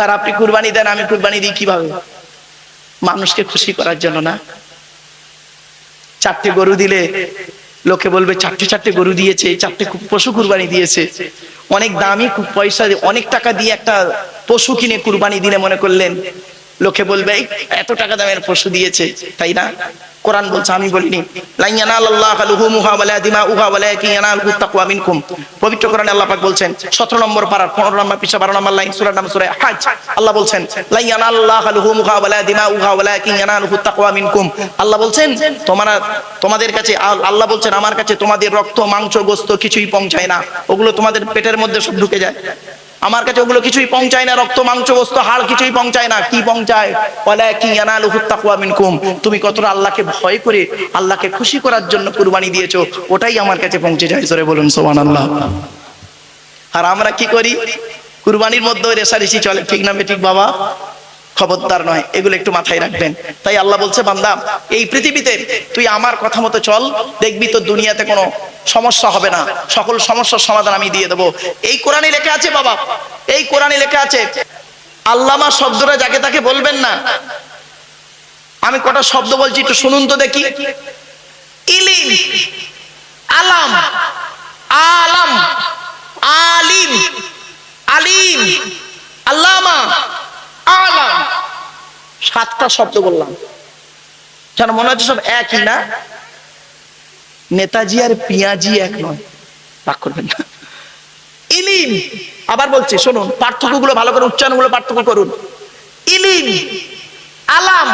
আর আপনি কুরবানি দেন, আমি কুরবানি দিই কিভাবে? মানুষকে খুশি করার জন্য না। 4টে গরু দিলে লোকে বলবে 4টে গরু দিয়েছে, 4টে পশু কুরবানি দিয়েছে। অনেক দামি পয়সা, অনেক টাকা দিয়ে একটা পশু কিনে কুরবানি দিলে মনে করলেন লোকে বলবে এত টাকা দামের পশু দিয়েছে, তাই না? কোরআন বলছে, আমি বলিনি, লা ইয়ানালাল্লাহু লুহুমুহা ওয়ালা দিমাউহা ওয়ালাকিন ইয়ানালুহুত তাকওয়া মিনকুম। পবিত্র কোরআনে আল্লাহ পাক বলছেন 17 নম্বর পারা 15 নম্বর পৃষ্ঠা 12 নম্বর লাইন, সূরার নাম সূরা হজ। আল্লাহ বলছেন লা ইয়ানালাল্লাহু লুহুমুহা ওয়ালা দিমাউহা ওয়ালাকিন ইয়ানালুহুত তাকওয়া মিনকুম। আল্লাহ বলছেন তোমাদের কাছে, আল্লাহ বলছেন আমার কাছে তোমাদের রক্ত মাংস গোশত কিছুই পৌঁছায় না, ওগুলো তোমাদের পেটের মধ্যে সব ঢুকে যায়। আমার কাছে ওগুলো কিছুই পৌঁছায় না, রক্ত মাংস গোশত হাড় কিছুই পৌঁছায় না। কি পৌঁছায়? ওয়ালাকিন ইয়ানালুহুত তাকওয়া মিনকুম। তুমি কতটা আল্লাহকে ভয় করে আল্লাহকে খুশি করার জন্য কুরবানি দিয়েছো, ওটাই আমার কাছে পৌঁছে যায়। জোরে বলুন সুবহানাল্লাহ। আর আমরা কি করি? কুরবানির মধ্যে রেষারেষি চলে, ঠিক না ঠিক বাবা? খবরদার নয়, এগুলো একটু মাথায় রাখবেন। তাই আল্লাহ বলছে, বান্দা এই পৃথিবীতে তুই আমার কথা মতো চল, দেখবি তো দুনিয়াতে কোনো সমস্যা হবে না, সকল সমস্যার সমাধান আমি দিয়ে দেবো। এই কোরআনে লেখা আছে বাবা, এই কোরআনে লেখা আছে। আল্লামা শব্দটা যাকে তাকে বলবেন না। আমি কটা শব্দ বলছি, একটু শুনুন তো দেখি। ইলিম, আলাম, আলাম, আলিম, আলিম, আল্লামা, আলাম। 7টা শব্দ বললাম, যেন মনে হচ্ছে সব একই না। নেতাজি আর পিয়াজি এক নয়, রাগ করবেন না। ইলিম, আবার বলছি শুনুন, পার্থক্যগুলো ভালো করে, উচ্চারণগুলো পার্থক্য করুন। ইলিম, আলাম,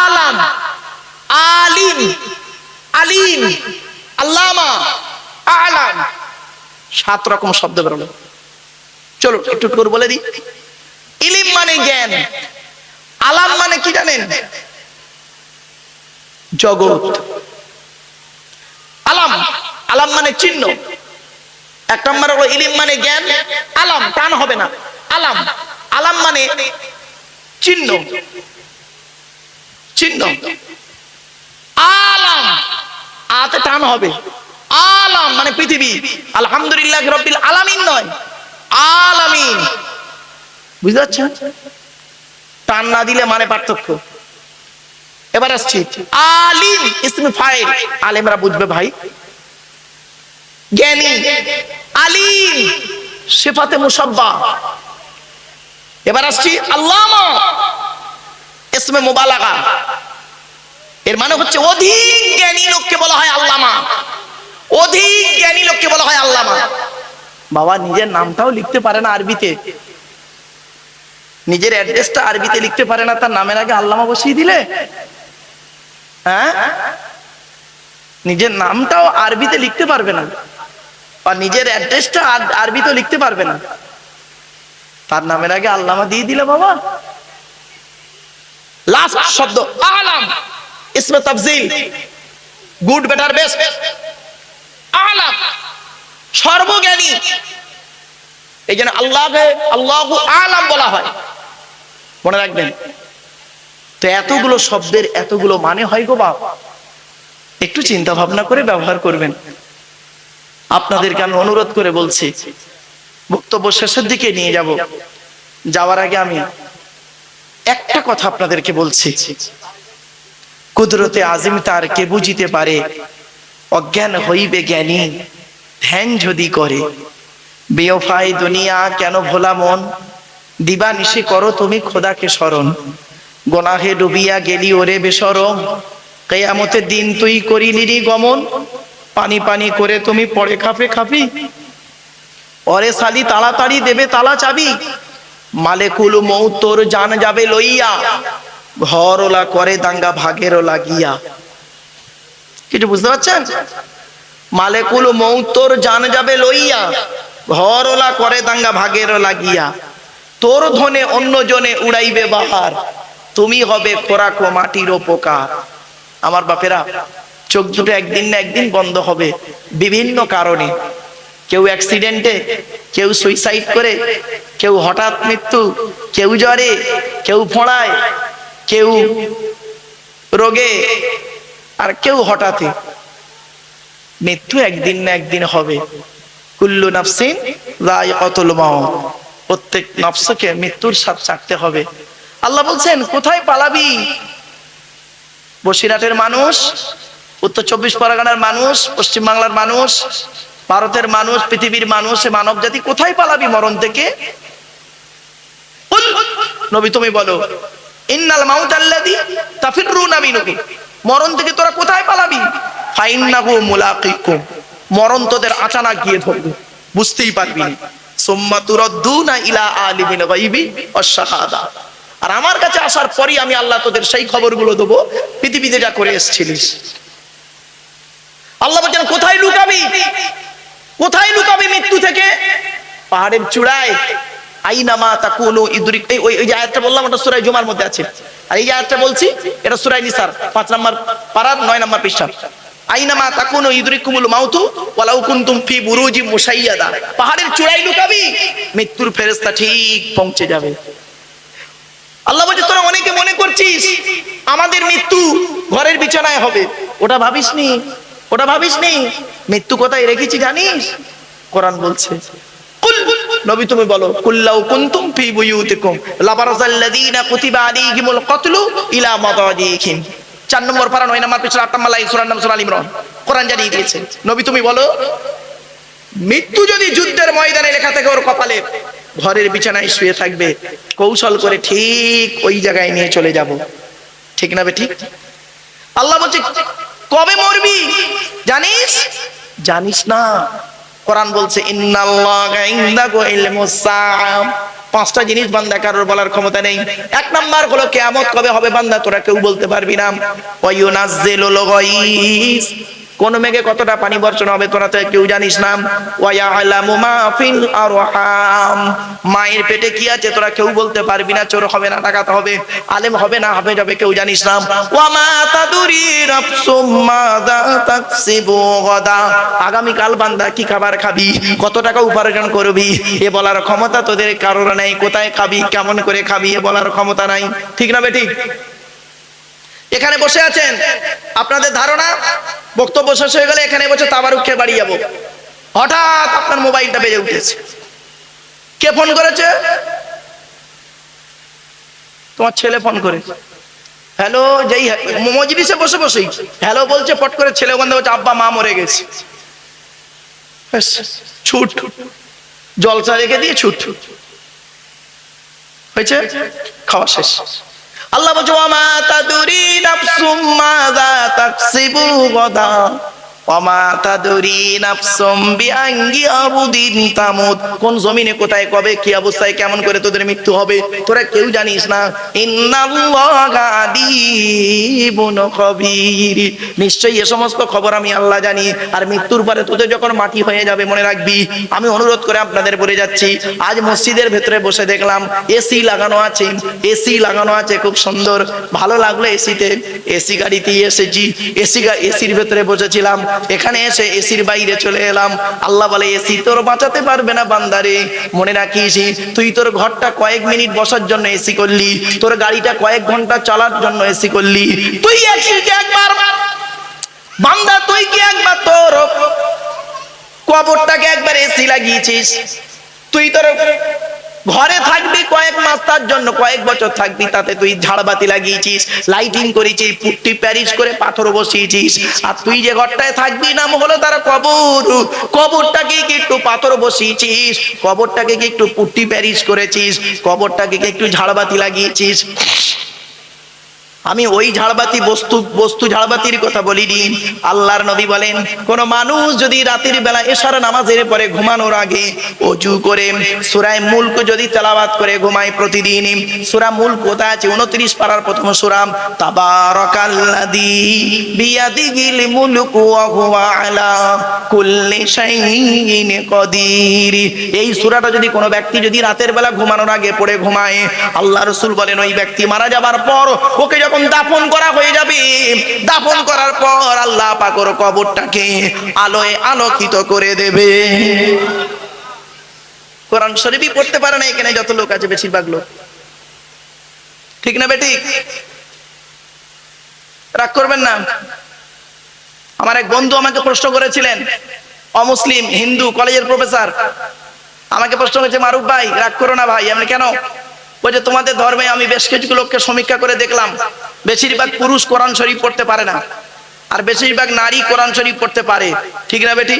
আলাম, আলিম, আলিম, আল্লামা, আলাম। 7 রকম শব্দ বেরোলো। চলো একটু করে বলে দিই। ইলিম মানে জ্ঞান, আলাম মানে কি জানেন? জগৎ। আলাম, আলাম মানে চিহ্ন। 1 নম্বর হলো ইলিম মানে জ্ঞান, আলাম টান হবে না, আলাম, আলাম মানে চিহ্ন, চিহ্ন। আলাম, আতে টান হবে, আলাম মানে পৃথিবী। আলহামদুলিল্লাহ রাব্বিল আলামিন নয়, আলামিন। বুঝতে পারছেন? টান না দিলে মানে পার্থক্য। এবার আসছি, আলিম ইসমে ফাইল, আলেমরা বুঝবে ভাই, জ্ঞানী। আলিম সিফাতে মুসাব্বা। এবার আসছি আল্লামা ইসমে মুবালাগা, এর মানে হচ্ছে অধিক জ্ঞানী লোককে বলা হয় আল্লামা, অধিক জ্ঞানী লোককে বলা হয় আল্লামা। বাবা নিজের নামটাও লিখতে পারে না আরবিতে, নিজের অ্যাড্রেসটা আরবিতে লিখতে পারে না, তার নামের আগে আল্লামা বসিয়ে দিলে, হ্যাঁ? নিজের নামটাও আরবিতে লিখতে পারবে না, আর নিজের অ্যাড্রেসটা আরবিতে লিখতে পারবে না, তার নামের আগে আল্লামা দিয়ে দিলে বাবা। লাস্ট শব্দ আলাম ইসমে তাফজিল, গুড বেটার বেস্ট। আলাম সর্বজ্ঞানী, এই জন্য আল্লাহকে আল্লাহু আলাম বলা হয়, মনে রাখবেন। তো এতগুলো শব্দের এতগুলো মানে হয় গো বাপ, একটু চিন্তা ভাবনা করে ব্যবহার করবেন। আপনাদেরকে আমি অনুরোধ করে বলছি, বক্তব্য শেষের দিকে নিয়ে যাব, যাওয়ার আগে আমি একটা কথা আপনাদেরকে বলছি। কুদরতে আজিম তার কে বুঝিতে পারে, অজ্ঞান হইবে জ্ঞানী ধ্যান যদি করে। বেওফাই দুনিয়া কেন ভোলা মন, দিবা নিশি করো তুমি খোদাকে স্মরণ। গোনাহে ডুবিয়া গেলি ওরে বেশরম, কিয়ামতের দিন তুই করিলি গমন। পানি পানি করে তুমি পড়ে খাপে খাপি, ওরে সালি তাড়াতাড়ি দেবে তালা চাবি। মালেকুল মউত তোর জান যাবে লইয়া, ঘর ওলা করে দাঙ্গা ভাগের লাগিয়া। কিছু বুঝতে পারছেন? মালেকুল মউত তোর জান যাবে লইয়া, ঘর ওলা করে দাঙ্গা ভাগের লাগিয়া। তোর ধনে অন্য জনে উড়াইবে বাহার, তুমি হবে খোরাক ও মাটির উপকার। আমার বাপেরা, চোখ দুটো একদিন না একদিন বন্ধ হবে বিভিন্ন কারণে। কেউ অ্যাক্সিডেন্টে, কেউ সুইসাইড করে, কেউ হঠাৎ মৃত্যু, কেউ জ্বরে, কেউ ফোঁড়ায়, কেউ রোগে, আর কেউ হঠাৎই। মৃত্যু একদিন না একদিন হবে। কুল্লু নাফসিন যায়কাতুল মাউত, প্রত্যেক নফসকে মৃত্যুর স্বাদ চাটতে হবে। আল্লাহ বলছেন কোথায় পালাবি? বসিরহাটের মানুষ, উত্তর 24 পরগনার মানুষ, পশ্চিম বাংলার মানুষ, ভারতের মানুষ, পৃথিবীর মানুষ, মানব জাতি কোথায় পালাবি মরণ থেকে? নবী তুমি বলো, ইন্নাল মাউতাল্লাযী তাফিরুনা মিনহু, মরণ থেকে তোরা কোথায় পালাবি? ফাইন্নাহু মুলাকিকুম, মরণ তোদের আচানক গিয়ে ধরবে, বুঝতেই পারবি না। সুম্মা তুরাদ্দুনা ইলা আলিমিল গায়বি ওয়াশ শাহাদা, আর আমার কাছে আসার পরই আমি আল্লাহ তোদের সেই খবরগুলো দেবো পৃথিবীতে যা করে এসেছিলিস। আল্লাহ বলেন কোথায় লুকাবি? কোথায় লুকাবি মৃত্যু থেকে? পাহাড়ের চূড়ায়, আইনামা তাকুনু ইদরিক, ওই যে আয়াতটা বললাম ওটা সূরা জুমার মধ্যে আছে, আর এই যে আয়াতটা বলছি এটা সূরা নিসার 5 নম্বর পারার 9 নম্বর পৃষ্ঠা। আইনামা তাকুনু ইদরিকুমুল মাউতু ওয়ালাউ কুনতুম ফি বুরুজিম মুশাইয়াদা, পাহাড়ের চূড়ায় লুকাবি, মৃত্যুর ফেরেশতা ঠিক পৌঁছে যাবে। আল্লাহ বলছে তোরা অনেকে মনে করছিস আমাদের মৃত্যু ঘরের বিছানায় হবে, ওটা ভাবিসনি, ওটা ভাবিসনি। মৃত্যু কোথায় রেখেছি জানিস? কোরআন বলছে, কুল নবী তুমি বলো, কুল্লাউ কুনতুম ফি বুয়ুতিকুম লাবারাযাল্লাযীনা কুতিবা আলাইহিমুল কতলু ইলা মাদাজিহিম। 4 নম্বর পারা 9 নম্বর পৃষ্ঠা 8 নম্বর লাইন, সূরার নাম সূরা আল ইমরান। কোরআন জানিয়ে দিয়েছে, নবী তুমি বলো মৃত্যু যদি যুদ্ধের ময়দানে লেখা থাকে ওর কপালে, ঘরের বিছানায় শুয়ে থাকবে, কৌশল করে ঠিক ওই জায়গায় নিয়ে চলে যাব। ঠিক না বে ঠিক? আল্লাহ বলছে কবে মরবি জানিস? জানিস না। কোরআন বলছে ইন্নাল্লাহা ইনদাহু ইলমুস সাআ, 5টা জিনিস বান্দা কারোর বলার ক্ষমতা নেই। 1 নাম্বার হলো কিয়ামত কবে হবে বান্দা তোরা কেউ বলতে পারবি না। ওয়া ইউনাজ্জিলুল গায়স, কোন মেঘে কতটা পানি বর্ষণ হবে তোরা তো কেউ জানিস না। ওয়া ইয়ালামু মা ফিল আরহাম, মায়ের পেটে কি আছে তোরা কেউ বলতে পারবি না। চোর হবে না ডাকাত হবে, আলেম হবে না হবে যাবে কেউ জানিস না। ওয়া মা তাদরি নাফসুম মাযা তাকসিবু গাদা, আগামী কাল বান্দা কি খাবার খাবি, কত টাকা উপার্জন করবি, এ বলার ক্ষমতা তোদের কারোর নাই। কোথায় খাবি, কেমন করে খাবি, এ বলার ক্ষমতা নাই। ঠিক না বেঠিক? এখানে বসে আছেন, আপনাদের ধারণা বক্তব্য শেষ হয়ে গেলে এখানে বসে তাবারুক খেয়ে বাড়ি যাবো, হঠাৎ আপনার মোবাইলটা বেজে উঠেছে। কে ফোন করেছে? তোমার ছেলে ফোন করেছে। হ্যালো, যেই মজলিসে বসে বসেই হ্যালো বলছে, পট করে ছেলে ওখান থেকে বলছে আব্বা মা মরে গেছে। ছুট, জলসা রেখে দিয়ে ছুট হয়েছে, খাওয়া শেষ। আল্লাহ বলছে ওয়া মা তাদরি নাফসুম মাযা তাকসিবু গাদা ওয়া মা তাদরি নাফসুম বিআইয়ি আরদিন তামুত, কোন জমিনে কোথায় কবে কি অবস্থায় কেমন করে তোদের মৃত্যু হবে তোরা কেউ জানিস না। ইন্নাল্লাহা আলিমুন খবীর, নিশ্চয়ই এই সমস্ত খবর আমি আল্লাহ জানি। আর মৃত্যুর পরে তোদের যখন মাটি হয়ে যাবে মনে রাখবি, আমি অনুরোধ করে আপনাদের বলে যাচ্ছি, আজ মসজিদের ভেতরে বসে দেখলাম এসি লাগানো আছে, এসি লাগানো আছে খুব সুন্দর, ভালো লাগলো এসিতে। এসি গাড়িতে এসেছি, এসির ভেতরে বসেছিলাম, এখানে এসে এসির বাইরে চলে এলাম। আল্লাহ বলে এসি তোর বাঁচাতে পারবে না বান্দারে, মনে রাখিস তুই তোর ঘরটা কয়েক মিনিট বসার জন্য এসি করলি, তোর গাড়িটা কয়েক ঘন্টা চালার জন্য এসি করলি, তুই একবার বান্দা, তুই কি একবার তোর কবরটাকে একবার এসি লাগিয়েছিস? তুই তোর ঘরে থাকবি কয়েক মাস, তার জন্য কয়েক বছর থাকবি, তাতে তুই ঝাড়বাতি লাগিয়েছিস, লাইটিং করেছিস, পুট্টি প্যারিস করে পাথর বসিয়েছিস। আর তুই যে ঘরটায় থাকবি নাম হলো তার কবর, কবরটাকে কি একটু পাথর বসিয়েছিস, কবরটাকে কি একটু পুট্টি প্যারিস করেছিস, কবরটাকে কি একটু ঝাড়বাতি লাগিয়েছিস? আমি ওই ঝাড়বাতি বস্তু ঝাড়বাতির কথা বলিনি। আল্লাহর নবী বলেন কোন মানুষ যদি রাতের বেলা এশার নামাজের পরে ঘুমানোর আগে ওযু করে সূরা মুলক যদি তেলাওয়াত করে ঘুমায় প্রতিদিন, সূরা মুলক কোথায় আছে? 29 পারার প্রথম সূরা, তাবারাকাল্লাযী বিয়াদিহিল মুলকু ওয়া হুয়া আলা কুল্লি শাইইন কাদির। এই সূরাটা যদি কোনো ব্যক্তি যদি রাতের বেলা ঘুমানোর আগে পড়ে ঘুমায়, আল্লাহ রাসূল বলেন ওই ব্যক্তি মারা যাবার পর ওকে যখন দাফন করা হয়ে যাবে, দাফন করার পর আল্লাহ পাক ওর কবরটাকে আলোয় আলোকিত করে দেবে। কোরআন শরীফই পড়তে পারে না এখানে যত লোক আছে, বেশিরভাগ লোক। ঠিক না বেঠিক? রাগ করবেন না। আমার এক বন্ধু আমাকে প্রশ্ন করেছিলেন, অমুসলিম হিন্দু কলেজের প্রফেসর, আমাকে প্রশ্ন করেছে, মারুফ ভাই রাগ করো না ভাই। আমি কেন? বলছে তোমাদের ধর্মে আমি বেশ কিছু লোককে সমীক্ষা করে দেখলাম, বেশিরভাগ পুরুষ কোরআন শরীফ পড়তে পারে না, আর বেশিরভাগ নারী কোরআন শরীফ পড়তে পারে। ঠিক না বেটি?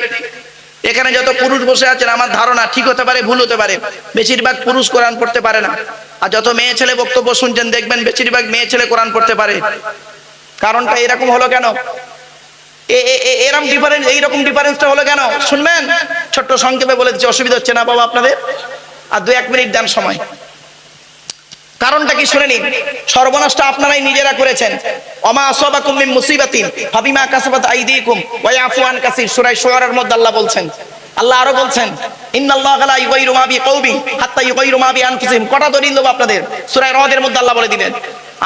এখানে যত পুরুষ বসে আছেন, আমার ধারণা ঠিক হতে পারে, ভুল হতে পারে, বেশিরভাগ পুরুষ কোরআন পড়তে পারে না। আর যত মেয়ে ছেলে বক্তব্য শুনছেন, দেখবেন বেশিরভাগ মেয়ে ছেলে কোরআন পড়তে পারে। কারণটা এরকম হলো কেন? এরকম ডিফারেন্স, এইরকম ডিফারেন্সটা হলো কেন শুনবেন? ছোট্ট সংক্ষেপে বলে দিচ্ছি, অসুবিধা হচ্ছে না বাবা আপনাদের? আর 2-1 মিনিট দেন সময়। কারণটা কি শুনে নিন। সর্বনাশটা আপনারাই নিজেরা করেছেন। ওমা আসাবাকুম মিন মুসিবাতিন ফাবিমা কাসাবাত আইদিকুম ওয়া ইয়াফু আন কাসীর, সূরা শুআরার মধ্যে আল্লাহ বলছেন। আল্লাহ আরো বলছেন, ইন্নাল্লাহা লা ইউগাইরু মা বিকাউমিন হাত্তা ইউগাইরু মা বিআনফুসিহিম। কটা দলিল দেব আপনাদের? সূরা রদের মধ্যে আল্লাহ বলে দিলেন,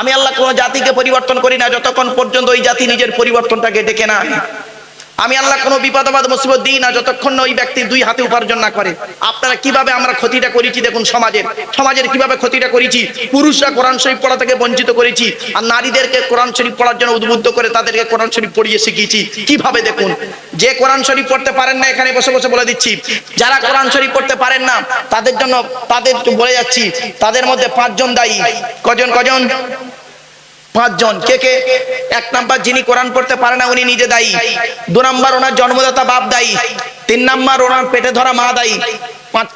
আমি আল্লাহ কোন জাতিকে পরিবর্তন করি না যতক্ষণ পর্যন্ত ওই জাতি নিজের পরিবর্তনটাকে ডেকে না আনে। আমি আল্লাহ কোনো বিপদ আপদ মুসিবত দিই না যতক্ষণ না ওই ব্যক্তি 2 হাতে উপার্জন না করে। আপনারা কিভাবে আমরা ক্ষতিটা করেছি দেখুন, সমাজের কিভাবে ক্ষতিটা করেছি। পুরুষরা কোরআন শরীফ পড়া থেকে বঞ্চিত করেছি, আর নারীদেরকে কোরআন শরীফ পড়ার জন্য উদ্বুদ্ধ করে তাদেরকে কোরআন শরীফ পড়িয়ে শিখিয়েছি। কিভাবে দেখুন। যে কোরআন শরীফ পড়তে পারেন না, এখানে বসে বসে বলে দিচ্ছি, যারা কোরআন শরীফ পড়তে পারেন না তাদের জন্য, তাদের বলে যাচ্ছি, তাদের মধ্যে 5 জন দায়ী। কজন? 5 জন। কে কে? 1 নাম্বার, যিনি কোরআন পড়তে পারে না উনি নিজে দায়ী। 2 নাম্বার, ওনার জন্মদাতা বাপ দায়ী। 3 নাম্বার, ওনার পেটে ধরা মা দায়ী।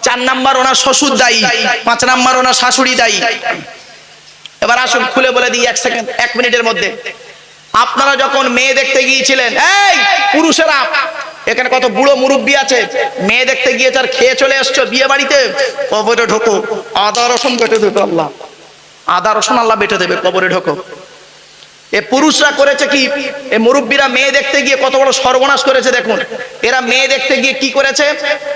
4 নাম্বার, ওনার শ্বশুর দায়ী। 5 নাম্বার, ওনার শাশুড়ি দায়ী। এবার আসুন খুলে বলে দিই 1 সেকেন্ড, 1 মিনিটের মধ্যে। আপনারা যখন মেয়ে দেখতে গিয়েছিলেন, এই পুরুষেরা, এখানে কত বুড়ো মুরব্বী আছে, মেয়ে দেখতে গিয়েছে আর খেয়ে চলে এসছো বিয়ে বাড়িতে, কবরে ঢোকো, আদা রসুন বেটে দেবে আল্লাহ, আদা রসুন আল্লাহ বেটে দেবে, কবরে ঢোকো। এ পুরুষরা করেছে কি? এ মুরব্বীরা মেয়ে দেখতে গিয়ে কত বড় সর্বনাশ করেছে দেখুন। এরা মেয়ে দেখতে গিয়ে কি করেছে?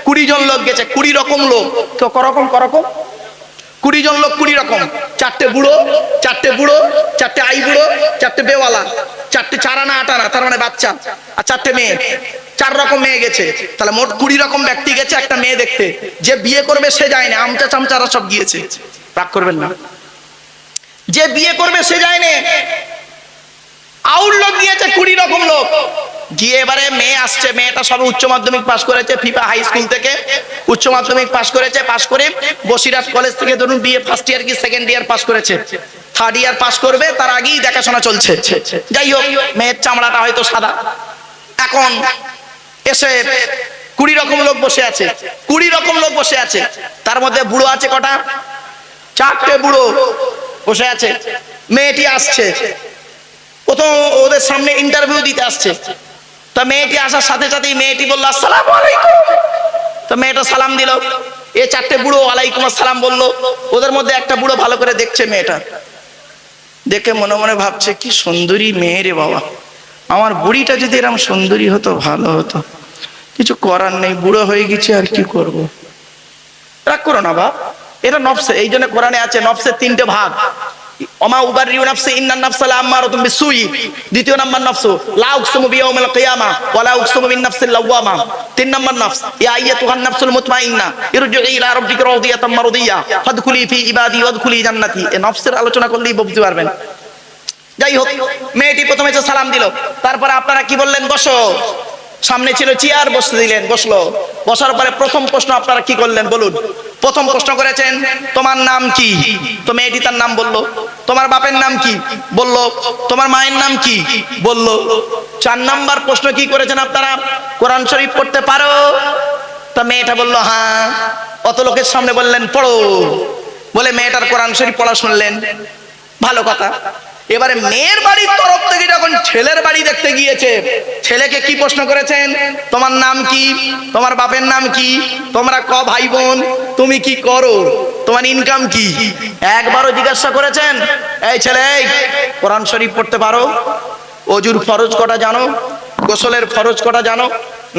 20 জন লোক গেছে, 20 রকম লোক। তো করকম 20 জন লোক 20 রকম, 4টে বুড়ো, 4টে আই বুড়ো, 4টে বেওয়ালা, 4টে 4 আনা 8 আনা, তার মানে বাচ্চা, আর 4টে মেয়ে। 4 রকম মেয়ে গেছে। তাহলে মোট 20 রকম ব্যক্তি গেছে একটা মেয়ে দেখতে। যে বিয়ে করবে সে যায় না, আমচা চামচারা সব গিয়েছে। রাগ করবেন না। যে বিয়ে করবে সে যায় না, আউট লোক গিয়েছে 20 রকম লোক গিয়ে। এবারে মেয়ে আসছে, মেয়েটা সবে উচ্চ মাধ্যমিক পাস করেছে, ফিফা হাই স্কুল থেকে উচ্চ মাধ্যমিক পাস করেছে। পাস করে বসিরহাট কলেজ থেকে ধরুন বিএ ফার্স্ট ইয়ার কি সেকেন্ড ইয়ার পাস করেছে, 3rd ইয়ার পাস করবে, তার আগেই দেখাশোনা চলছে। যাই হোক, মেয়ের চামড়াটা হয়তো সাদা। এখন এসে 20 রকম লোক বসে আছে, 20 রকম লোক বসে আছে। তার মধ্যে বুড়ো আছে কটা? 4টে বুড়ো বসে আছে। মেয়েটি আসছে, প্রথম ওদের সামনে ইন্টারভিউ দিতে আসছে। তা মেয়েটি আসার সাথে সাথেই মেয়েটি বলল, আসসালামু আলাইকুম। তো মেয়েটা সালাম দিল। 4টে বুড়ো ওয়ালাইকুম আসসালাম বললো। ওদের মধ্যে একটা বুড়ো ভালো করে দেখছে মেয়েটা, দেখে মনে মনে ভাবছে, কি সুন্দরী মেয়ে রে বাবা, আমার বুড়িটা যদি এরকম সুন্দরী হতো ভালো হতো। কিছু করার নেই, বুড়ো হয়ে গেছে, আর কি করব। রাগ করো না বাপ, এটা নফসে। এই জন্য কোরআনে আছে নফসের 3টে ভাগ। ওমা উবারিউ নাফসি ইন্নান নাফসা লাআমারাতুম বিসসুই। 2 নাম্বার নফস, লা উকসিমু বিয়াউমিল কিয়ামা ওয়া লা উকসিমু বিন নাফসিল লাওয়ামা। 3 নাম্বার নফস, ইয়া আইয়াতুহান নাফসুল মুতমাইন্না ইরজিই ইলা রাব্বিকা রাদিয়াতাম মারদিয়া ফাদখুলি ফি ইবাদি ওয়াদখুলি জান্নাতি। এই নফসের আলোচনা করলেই বুঝতে পারবেন। যাই হোক, মেয়েটি প্রথমে এসে সালাম দিল। তারপরে আপনারা কি বললেন? বসো। সামনে ছিল চেয়ার, বসতে দিলেন, বসলো। বসার পরে প্রথম প্রশ্ন আপনারা কি করলেন বলুন? প্রথম প্রশ্ন করেছেন, তোমার নাম কি? তো মেয়েটি তার নাম বলল। তোমার বাপের নাম কি? বলল। তোমার মায়ের নাম কি? বলল। 4 নাম্বার প্রশ্ন কি করেছেন আপনারা? কোরআন শরীফ পড়তে পারো? তা মেয়েটা বলল হ্যাঁ। অত লোকের সামনে বললেন পড়ো, বলে মেয়েটার কোরআন শরীফ পড়া শুনলেন। ভালো কথা। এবারে মেয়ের বাড়ির তরফ থেকে যখন ছেলের বাড়ি দেখতে গিয়েছে, ছেলেকে কি প্রশ্ন করেছেন? তোমার নাম কি? তোমার বাপের নাম কি? তোমরা ক ভাই বোন? তুমি কি করো? তোমার ইনকাম কি? একবারও জিজ্ঞাসা করেছেন, এই ছেলে, কোরআন শরীফ পড়তে পারো? অজুর ফরজ কটা জানো? গোসলের ফরজ কটা জানো?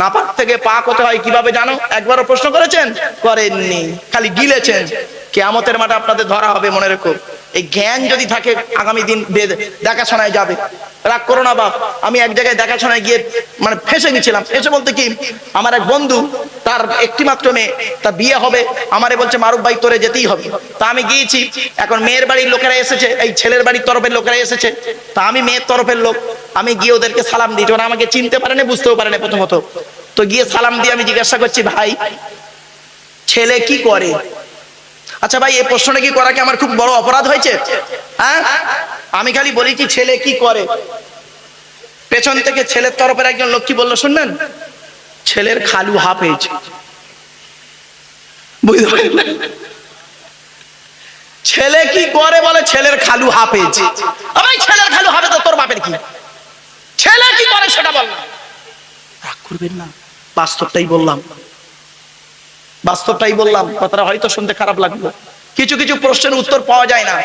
নাপাক থেকে পাক হতে হয় কিভাবে জানো? একবারও প্রশ্ন করেছেন? করেননি, খালি গিলেছেন। কিয়ামতের মাঠে আপনাদের ধরা হবে, মনে রেখো। এই জ্ঞান যদি থাকে আগামী দিন দেখাশোনায় যাবে। রাগ করো না বাপ, আমি এক জায়গায় দেখাশোনায় গিয়ে মানে ফেসে গেছিলাম। ফেসে বলতে কি, আমার এক বন্ধু, তার একটি মাত্র মেয়ে, তার বিয়ে হবে। আমারে বলছে, মারুফ ভাই তোরে যেতেই হবে। তা আমি গিয়েছি। এখন মেয়ের বাড়ির লোকেরা এসেছে, এই ছেলের বাড়ির তরফের লোকেরা এসেছে। তা আমি মেয়ের তরফের লোক, আমি গিয়ে ওদেরকে সালাম দিই। ওরা আমাকে চিনতে পারে না, বুঝতেও পারে না প্রথমত। তো গিয়ে সালাম দিয়ে আমি জিজ্ঞাসা করছি, ভাই ছেলে কি করে? আচ্ছা ভাই, এই প্রশ্নটা কি করা কি আমার খুব বড় অপরাধ হয়েছে? হ্যাঁ, আমি খালি বলেছি ছেলে কি করে। পেছন থেকে ছেলের তরফের একজন লোক কি বললো শুনবেন? ছেলের খালু হাফেজ। বুঝতে পারলেন? ছেলে কি করে বলে ছেলের খালু হাফেজ। ভাই ছেলের খালু হাফেজ তো তোর বাপের কি? ছেলে কি করে সেটা বল না। রাগ করবেন না, বাস্তবটাই বললাম, বাস্তবটাই বললাম। কথাটা হয়তো শুনতে খারাপ লাগলো। কিছু কিছু প্রশ্নের উত্তর পাওয়া যায় না,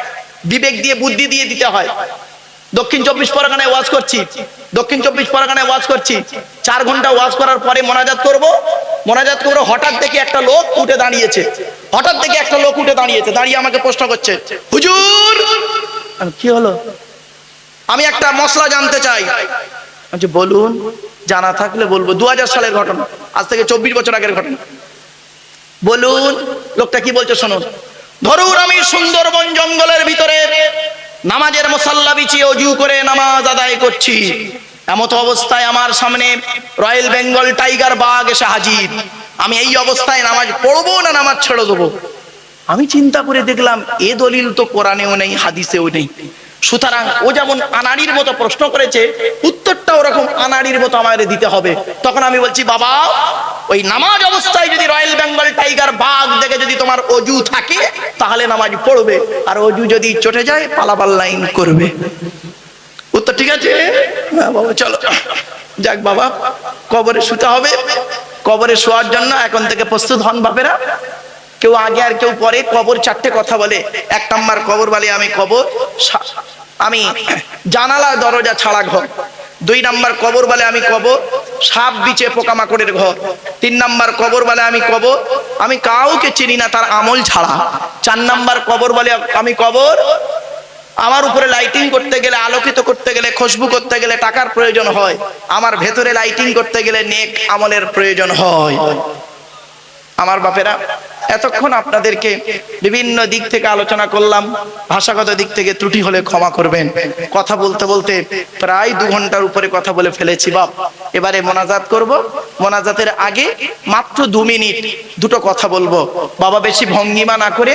বিবেক দিয়ে বুদ্ধি দিয়ে দিতে হয়। দক্ষিণ 24 পরগনায় ওয়াজ করছি, দক্ষিণ 24 পরগনায় ওয়াজ করছি। 4 ঘন্টা ওয়াজ করার পরে মোনাজাত করব, মোনাজাত করে হঠাৎ দেখি একটা লোক উঠে দাঁড়িয়েছে, হঠাৎ দেখি একটা লোক উঠে দাঁড়িয়েছে, দাঁড়িয়ে আমাকে প্রশ্ন করছে, হুজুর কি হলো? আমি একটা মশলা জানতে চাই। আচ্ছা বলুন। জানা থাকলে বলবো। 2000 সালের ঘটনা, আজ থেকে 24 বছর আগের ঘটনা। বলুন। লোকটা কি বলছে শুনুন। ধরুন আমি সুন্দরবন জঙ্গলের ভিতরে নামাজের মুসাল্লা বিছিয়ে ওযু করে নামাজ আদায় করছি, এমত অবস্থায় আমার সামনে রয়্যাল বেঙ্গল টাইগার বাঘ এসে হাজির। আমি এই অবস্থায় নামাজ পড়বো না নামাজ ছেড়ে দেবো? আমি চিন্তা করে দেখলাম এ দলিল তো কোরআনেও নেই, হাদিসেও নেই। সুতরাং ও যেমন আনাড়ির মতো প্রশ্ন করেছে, উত্তরটা ওরকম আনাড়ির মতো আমাদের দিতে হবে। তখন আমি বলছি, বাবা ওই নামাজ অবস্থায় যদি রয়্যাল বেঙ্গল টাইগার বাঘ দেখে যদি তোমার অজু থাকে তাহলে নামাজ পড়বে, আর অজু যদি চটে যায় পালাপাল লাইন করবে। উত্তর ঠিক আছে? হ্যাঁ বাবা চলো। যাক বাবা, কবরে শুতে হবে। কবরে শোয়ার জন্য এখন থেকে প্রস্তুত হন বাপেরা। কেউ আগে আর কেউ পরে। কবর 4টে কথা বলে। 1 নাম্বার কবর বলে আমি জানালা দরজা ছাড়া ঘর। 2 নাম্বার কবর বলে আমি কবর সাপ বিছে পোকামাকড়ের ঘর। 3 নাম্বার কবর বলে আমি কবর আমি কাউকে চিনি না তার আমল ছাড়া। 4 নাম্বার কবর বলে আমি কবর আমার উপরে লাইটিং করতে গেলে, আলোকিত করতে গেলে, খুশবু করতে গেলে টাকার প্রয়োজন হয়, আমার ভেতরে লাইটিং করতে গেলে নেক আমলের প্রয়োজন হয়। আমার বাপেরা, এতক্ষণ আপনাদেরকে বিভিন্ন দিক থেকে আলোচনা করলাম। ভাষাগত দিক থেকে ত্রুটি হলে ক্ষমা করবেন। কথা বলতে বলতে প্রায় 2 ঘন্টার উপরে কথা বলে ফেলেছি বাপ। এবারে মোনাজাত করব। মোনাজাতের আগে মাত্র 2 মিনিট দুটো কথা বলবো বাবা। বেশি ভঙ্গিমা না করে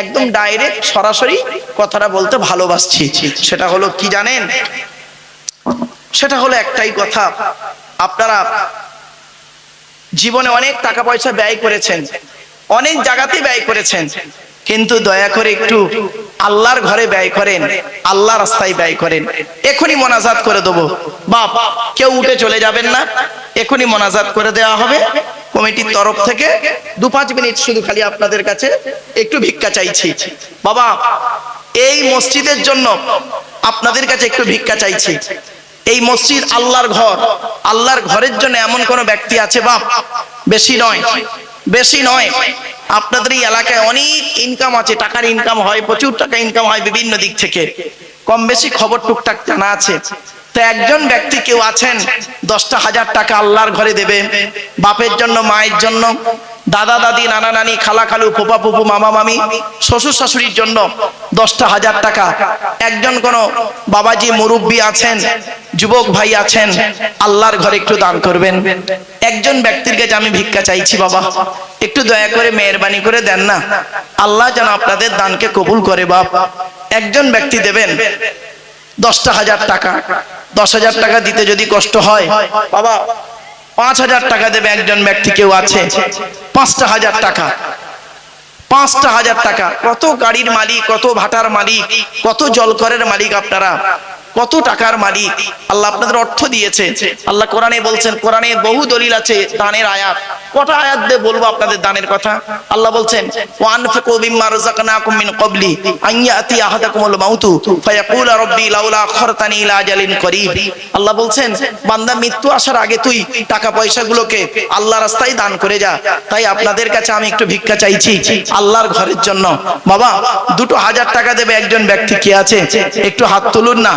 একদম ডাইরেক্ট সরাসরি কথাটা বলতে ভালোবাসছি। সেটা হলো কি জানেন? সেটা হলো একটাই কথা, আপনারা জীবনে অনেক টাকা পয়সা ব্যয় করেছেন, অনেক জায়গাতে ব্যয় করেছেন, কিন্তু দয়া করে একটু আল্লাহর ঘরে ব্যয় করেন, আল্লাহ রাস্তায় ব্যয় করেন। এখনই মোনাজাত করে দেবো বাপ, কেউ উঠে চলে যাবেন না। এখনই মোনাজাত করে দেওয়া হবে কমিটির তরফ থেকে। 2-5 মিনিট শুধু খালি আপনাদের কাছে একটু ভিক্ষা চাইছি বাবা। এই মসজিদের জন্য আপনাদের কাছে একটু ভিক্ষা চাইছি। এই মসজিদ আল্লাহর ঘর, আল্লাহর ঘরের জন্য এমন কোন ব্যক্তি আছে বাপ? বেশি নয়, বেশি নয়। আপনাদের এই এলাকায় অনেক ইনকাম আছে, টাকার ইনকাম হয়, প্রচুর টাকা ইনকাম হয় বিভিন্ন দিক থেকে, কম বেশি খবর টুকটাক জানা আছে। তো একজন ব্যক্তি কেউ আছেন 10টা 1000 টাকা আল্লাহর ঘরে দেবে, বাপের জন্য, মায়ের জন্য, দাদা দাদি, নানা নানি, খালা খালু, ফুপা ফুপু, মামা মামি, শ্বশুর শাশুড়ির জন্য 10টা 1000 টাকা। একজন কোন বাবাজি মুরব্বী আছেন, যুবক ভাই আছেন, আল্লাহর ঘরে একটু দান করবেন। একজন ব্যক্তির কাছে আমি ভিক্ষা চাইছি বাবা, একটু দয়া করে মেহেরবানি করে দেন না। আল্লাহ যেন আপনাদের দানকে কবুল করে বাপ। একজন ব্যক্তি দেবেন 10টা 1000 টাকা। 10,000 টাকা দিতে যদি কষ্ট হয় বাবা, 5,000 টাকা দেবে একজন ব্যক্তি কেউ আছে। 5টা 1000 টাকা, 5টা 1000 টাকা। কত গাড়ির মালিক, কত ভাটার মালিক, কত জলকরের মালিক আপনারা, কত টাকার মালিক। আল্লাহ আপনাদের অর্থ দিয়েছে। আল্লাহ কোরআনে বলছেন, কোরআনে বহু দলিল আছে দানের আয়াত। কটা আয়াত দিয়ে বলবো আপনাদের দানের কথা? আল্লাহ বলছেন, ওয়ানফিকু মিম্মা রাযাকনাকুম মিন ক্বাবলি আন ইয়াতি আহাদাকুমুল মাউতু ফায়াকুলা রাব্বি লাউলা আখরতানি ইলা আজালিন করিব। আল্লাহ বলছেন, বান্দা মৃত্যু আসার আগে তুই টাকা পয়সাগুলোকে আল্লাহর রাস্তায় দান করে যা। তাই আপনাদের কাছে আমি একটু ভিক্ষা চাইছি আল্লাহর ঘরের জন্য বাবা। 2টো 1000 টাকা দেবে একজন ব্যক্তি কে আছে? একটু হাত তুলুন না।